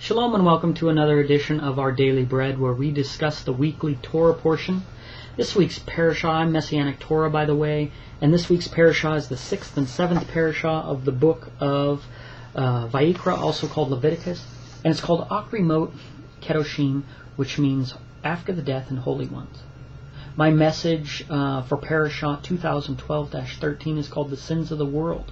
Shalom and welcome to another edition of our Daily Bread, where we discuss the weekly Torah portion. This week's Parashat, Messianic Torah by the way, and this week's Parashat is the 6th and 7th Parashat of the book of Vayikra, also called Leviticus, and it's called Acharei Mot Kedoshim, which means after the death and holy ones. My message for Parashat 2012-13 is called The Sins of the World,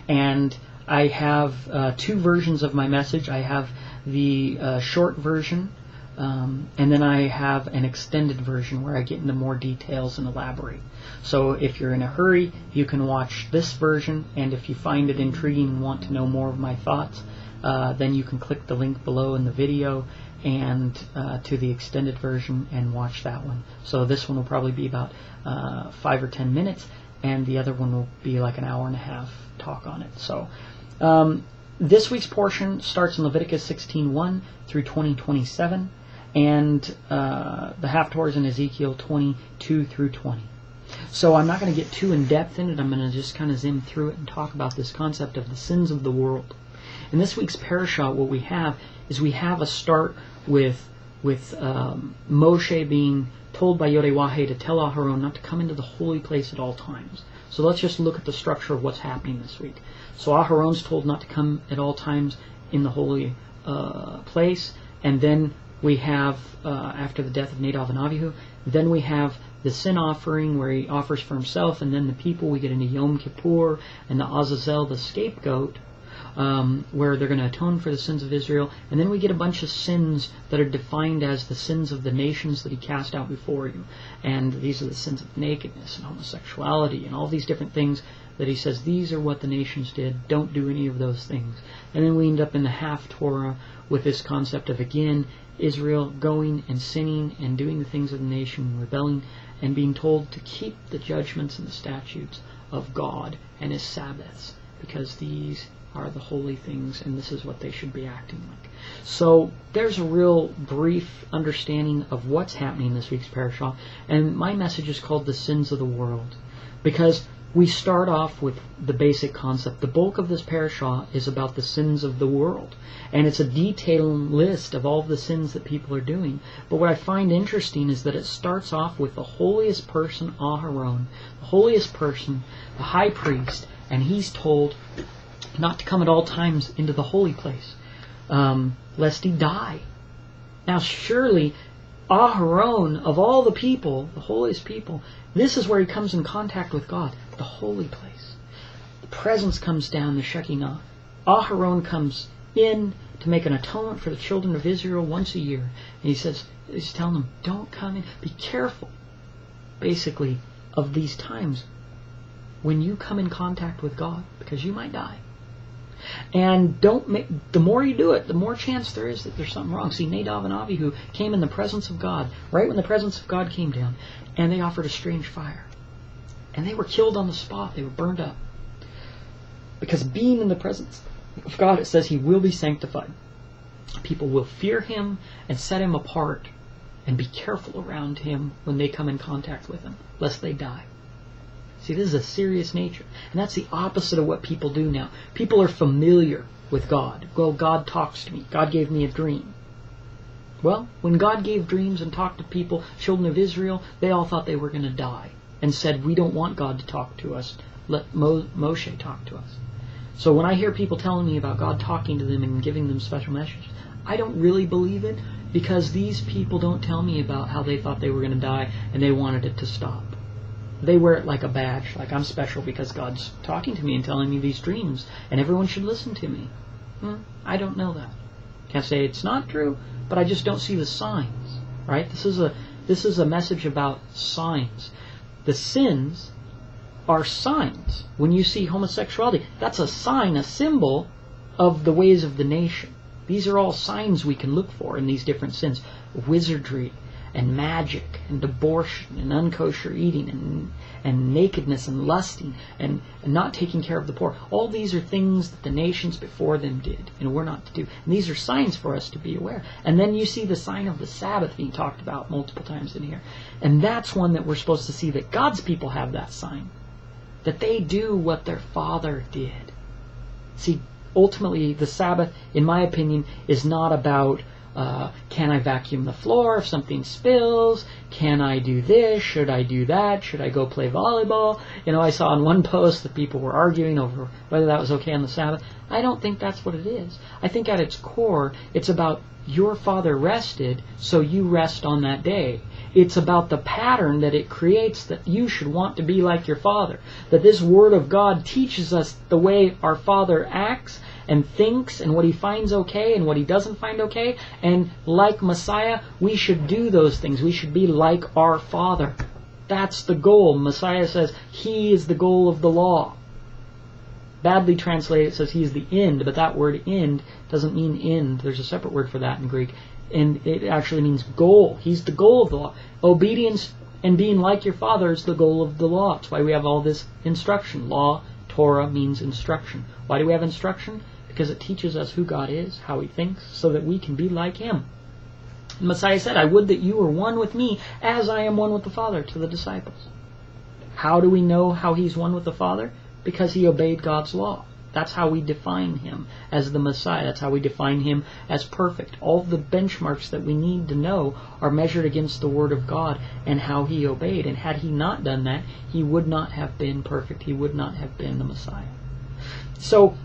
and I have two versions of my message. I have the short version, and then I have an extended version where I get into more details and elaborate. So if you're in a hurry, you can watch this version, and if you find it intriguing and want to know more of my thoughts, then you can click the link below in the video and to the extended version and watch that one. So this one will probably be about 5 or 10 minutes, and the other one will be like an hour and a half talk on it. So this week's portion starts in Leviticus 16:1 through 20:27, and the half Torah is in Ezekiel 22 through 20. So I'm not going to get too in depth in it. I'm going to just kind of zoom through it and talk about this concept of the sins of the world. In this week's parasha, what we have is we have a start with Moshe being told by YHWH to tell Aharon not to come into the holy place at all times. So let's just look at the structure of what's happening this week. So Aharon's told not to come at all times in the holy place, and then we have, after the death of Nadav and Abihu, then we have the sin offering where he offers for himself, and then the people. We get into Yom Kippur and the Azazel, the scapegoat, where they're going to atone for the sins of Israel, and then we get a bunch of sins that are defined as the sins of the nations that he cast out before you, and these are the sins of nakedness and homosexuality and all these different things that he says these are what the nations did, don't do any of those things. And then we end up in the half Torah with this concept of, again, Israel going and sinning and doing the things of the nation, rebelling, and being told to keep the judgments and the statutes of God and his Sabbaths, because these are the holy things, and this is what they should be acting like. So there's a real brief understanding of what's happening in this week's parasha, and my message is called The Sins of the World, because we start off with the basic concept. The bulk of this parasha is about the sins of the world, and it's a detailed list of all the sins that people are doing. But what I find interesting is that it starts off with the holiest person, Aharon, the holiest person, the high priest, and he's told not to come at all times into the holy place, lest he die. Now surely Aharon, of all the people, the holiest people, this is where he comes in contact with God, the holy place. The presence comes down, the Shekinah. Aharon comes in to make an atonement for the children of Israel once a year. And he's telling them, don't come in. Be careful, basically, of these times when you come in contact with God, because you might die. And the more you do it, the more chance there is that there's something wrong. See, Nadav and Abihu came in the presence of God, right when the presence of God came down, and they offered a strange fire. And they were killed on the spot. They were burned up. Because being in the presence of God, it says he will be sanctified. People will fear him and set him apart and be careful around him when they come in contact with him, lest they die. See, this is a serious nature. And that's the opposite of what people do now. People are familiar with God. Well, God talks to me. God gave me a dream. Well, when God gave dreams and talked to people, children of Israel, they all thought they were going to die and said, we don't want God to talk to us. Let Moshe talk to us. So when I hear people telling me about God talking to them and giving them special messages, I don't really believe it, because these people don't tell me about how they thought they were going to die and they wanted it to stop. They wear it like a badge, like I'm special because God's talking to me and telling me these dreams, and everyone should listen to me. I don't know that. Can't say it's not true, but I just don't see the signs. Right? This is a message about signs. The sins are signs. When you see homosexuality, that's a sign, a symbol of the ways of the nation. These are all signs we can look for in these different sins. Wizardry, and magic, and abortion, and unkosher eating, and nakedness, and lusting, and not taking care of the poor. All these are things that the nations before them did, and we're not to do. And these are signs for us to be aware. And then you see the sign of the Sabbath being talked about multiple times in here. And that's one that we're supposed to see, that God's people have that sign. That they do what their Father did. See, ultimately, the Sabbath, in my opinion, is not about can I vacuum the floor if something spills? Can I do this? Should I do that? Should I go play volleyball? I saw on one post that people were arguing over whether that was okay on the Sabbath. I don't think that's what it is. I think at its core, it's about your Father rested, so you rest on that day. It's about the pattern that it creates that you should want to be like your Father. That this Word of God teaches us the way our Father acts and thinks and what He finds okay and what He doesn't find okay. And like Messiah, we should do those things. We should be like our Father. That's the goal. Messiah says He is the goal of the law. Badly translated, it says He is the end, but that word end doesn't mean end. There's a separate word for that in Greek. And it actually means goal. He's the goal of the law. Obedience and being like your Father is the goal of the law. That's why we have all this instruction. Law, Torah means instruction. Why do we have instruction? Because it teaches us who God is, how He thinks, so that we can be like Him. And Messiah said, I would that you were one with me as I am one with the Father, to the disciples. How do we know how He's one with the Father? Because He obeyed God's law. That's how we define Him as the Messiah. That's how we define Him as perfect. All the benchmarks that we need to know are measured against the Word of God and how He obeyed. And had He not done that, He would not have been perfect. He would not have been the Messiah. So,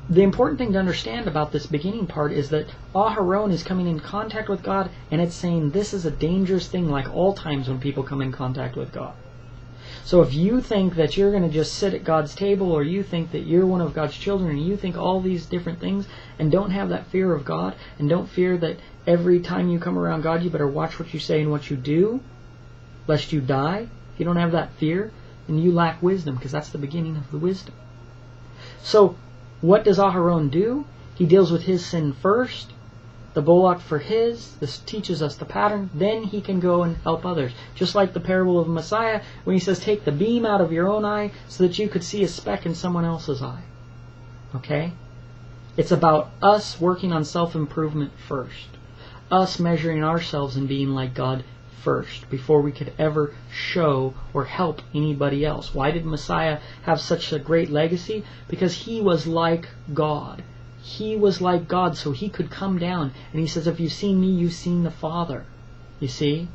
the important thing to understand about this beginning part is that Aharon is coming in contact with God, and it's saying this is a dangerous thing like all times when people come in contact with God. So if you think that you're going to just sit at God's table, or you think that you're one of God's children, and you think all these different things, and don't have that fear of God, and don't fear that every time you come around God, you better watch what you say and what you do, lest you die. If you don't have that fear, then you lack wisdom, because that's the beginning of the wisdom. So, what does Aharon do? He deals with his sin first, the bullock for his. This teaches us the pattern. Then he can go and help others. Just like the parable of Messiah, when he says, take the beam out of your own eye so that you could see a speck in someone else's eye. Okay? It's about us working on self-improvement first. Us measuring ourselves and being like God first, before we could ever show or help anybody else. Why did Messiah have such a great legacy? Because He was like God. He was like God, so He could come down. And He says, if you've seen me, you've seen the Father. You see?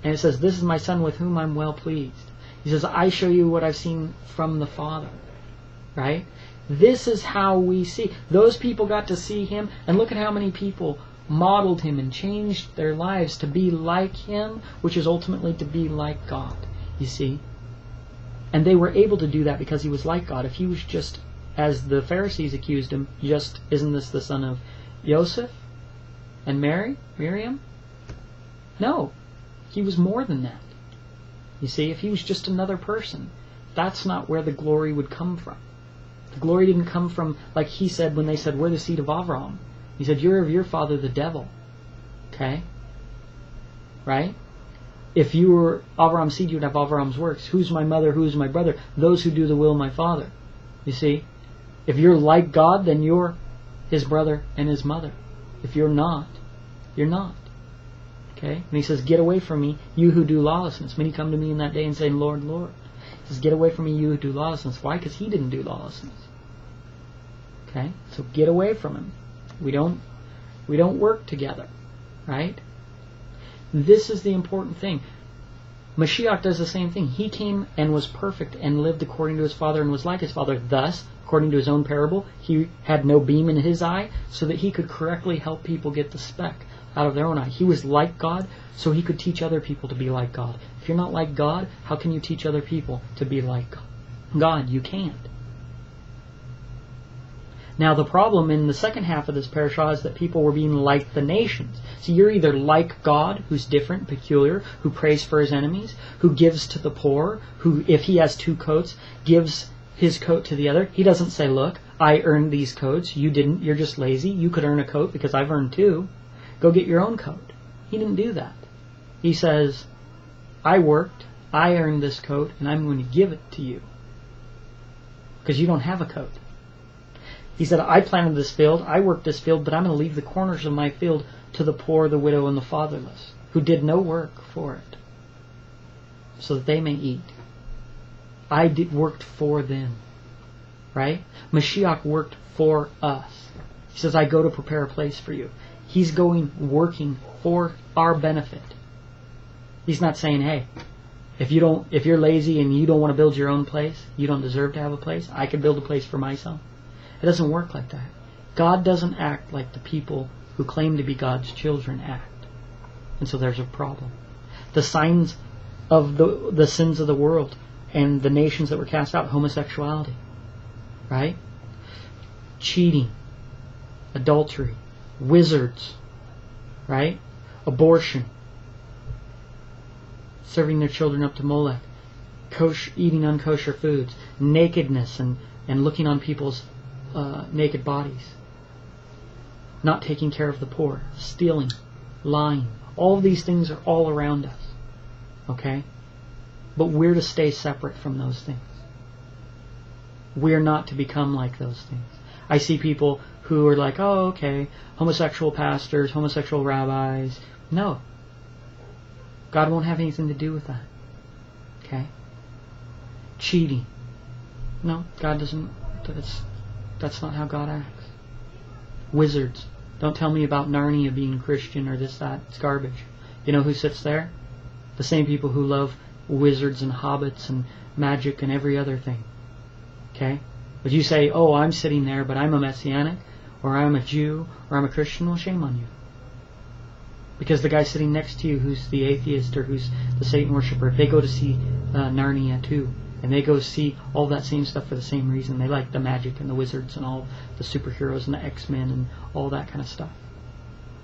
And it says, this is my Son with whom I'm well pleased. He says, I show you what I've seen from the Father. Right? This is how we see. Those people got to see Him, and look at how many people modeled Him and changed their lives to be like Him, which is ultimately to be like God. You see? And they were able to do that because He was like God. If He was just, as the Pharisees accused Him, just, isn't this the son of Joseph and Miriam? No. He was more than that. You see, if He was just another person, that's not where the glory would come from. The glory didn't come from, like He said when they said, we're the seed of Avraham. He said, you're of your father the devil. Okay? Right? If you were Avraham's seed, you'd have Avraham's works. Who's my mother? Who's my brother? Those who do the will of my Father. You see? If you're like God, then you're His brother and His mother. If you're not, you're not. Okay? And He says, get away from me, you who do lawlessness. Many come to me in that day and say, Lord, Lord. He says, get away from me, you who do lawlessness. Why? Because He didn't do lawlessness. Okay? So get away from Him. We don't work together. Right? This is the important thing. Mashiach does the same thing. He came and was perfect and lived according to His Father and was like His Father. Thus, according to His own parable, He had no beam in His eye so that He could correctly help people get the speck out of their own eye. He was like God, so He could teach other people to be like God. If you're not like God, how can you teach other people to be like God? You can't. Now the problem in the second half of this parasha is that people were being like the nations. So you're either like God, who's different, peculiar, who prays for His enemies, who gives to the poor, who, if he has 2 coats, gives his coat to the other. He doesn't say, look, I earned these coats, you didn't, you're just lazy, you could earn a coat because I've earned 2. Go get your own coat. He didn't do that. He says, I worked, I earned this coat, and I'm going to give it to you. Because you don't have a coat. He said, I planted this field, I worked this field, but I'm going to leave the corners of my field to the poor, the widow, and the fatherless, who did no work for it, so that they may eat. I worked for them. Right? Mashiach worked for us. He says, I go to prepare a place for you. He's working for our benefit. He's not saying, hey, if you're lazy and you don't want to build your own place, you don't deserve to have a place, I can build a place for myself. It doesn't work like that. God doesn't act like the people who claim to be God's children act. And so there's a problem. The signs of the sins of the world and the nations that were cast out, homosexuality, right? Cheating, adultery, wizards, right? Abortion, serving their children up to Molech, eating unkosher foods, nakedness and looking on people's naked bodies, not taking care of the poor, stealing, lying. All of these things are all around us. Okay? But we're to stay separate from those things. We're not to become like those things. I see people who are like, oh, okay, homosexual pastors, homosexual rabbis. No. God won't have anything to do with that. Okay? Cheating. No, God doesn't. That's not how God acts. Wizards. Don't tell me about Narnia being Christian or this, that. It's garbage. You know who sits there? The same people who love wizards and hobbits and magic and every other thing. Okay? But you say, oh, I'm sitting there, but I'm a Messianic, or I'm a Jew, or I'm a Christian. Well, shame on you. Because the guy sitting next to you who's the atheist or who's the Satan worshiper, they go to see Narnia too. And they go see all that same stuff for the same reason. They like the magic and the wizards and all the superheroes and the X-Men and all that kind of stuff.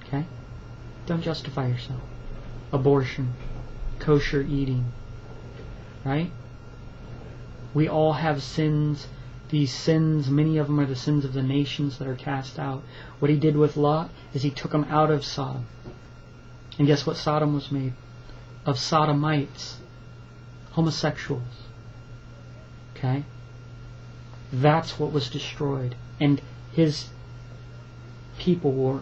Okay? Don't justify yourself. Abortion. Kosher eating. Right? We all have sins. These sins, many of them are the sins of the nations that are cast out. What he did with Lot is he took them out of Sodom. And guess what Sodom was made? Of sodomites. Homosexuals. Okay? That's what was destroyed. And his people were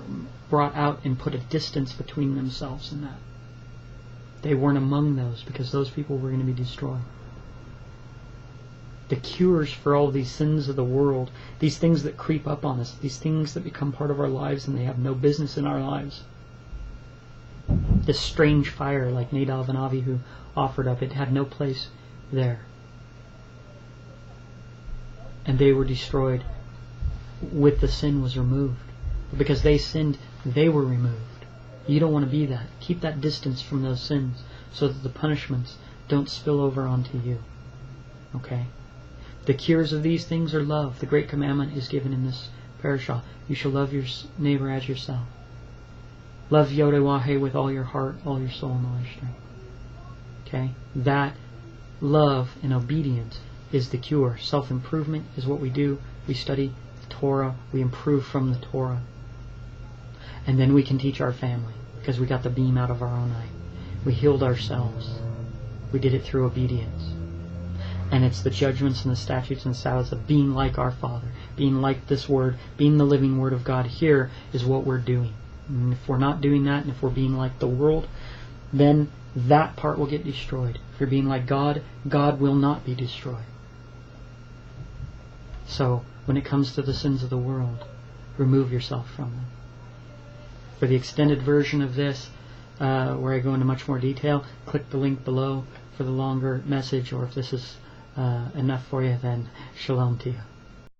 brought out and put a distance between themselves and that. They weren't among those because those people were going to be destroyed. The cures for all these sins of the world, these things that creep up on us, these things that become part of our lives and they have no business in our lives. This strange fire like Nadab and Abihu offered up, it had no place there. And they were destroyed with the sin was removed. But because they sinned, they were removed. You don't want to be that. Keep that distance from those sins so that the punishments don't spill over onto you. Okay? The cures of these things are love. The great commandment is given in this parashat. You shall love your neighbor as yourself. Love YHWH with all your heart, all your soul, and all your strength. Okay? That love and obedience is the cure. Self-improvement is what we do. We study the Torah. We improve from the Torah. And then we can teach our family because we got the beam out of our own eye. We healed ourselves. We did it through obedience. And it's the judgments and the statutes and Sabbaths of being like our Father, being like this Word, being the living Word of God here is what we're doing. And if we're not doing that, and if we're being like the world, then that part will get destroyed. If you're being like God, God will not be destroyed. So, when it comes to the sins of the world, remove yourself from them. For the extended version of this, where I go into much more detail, click the link below for the longer message, or if this is enough for you, then shalom to you.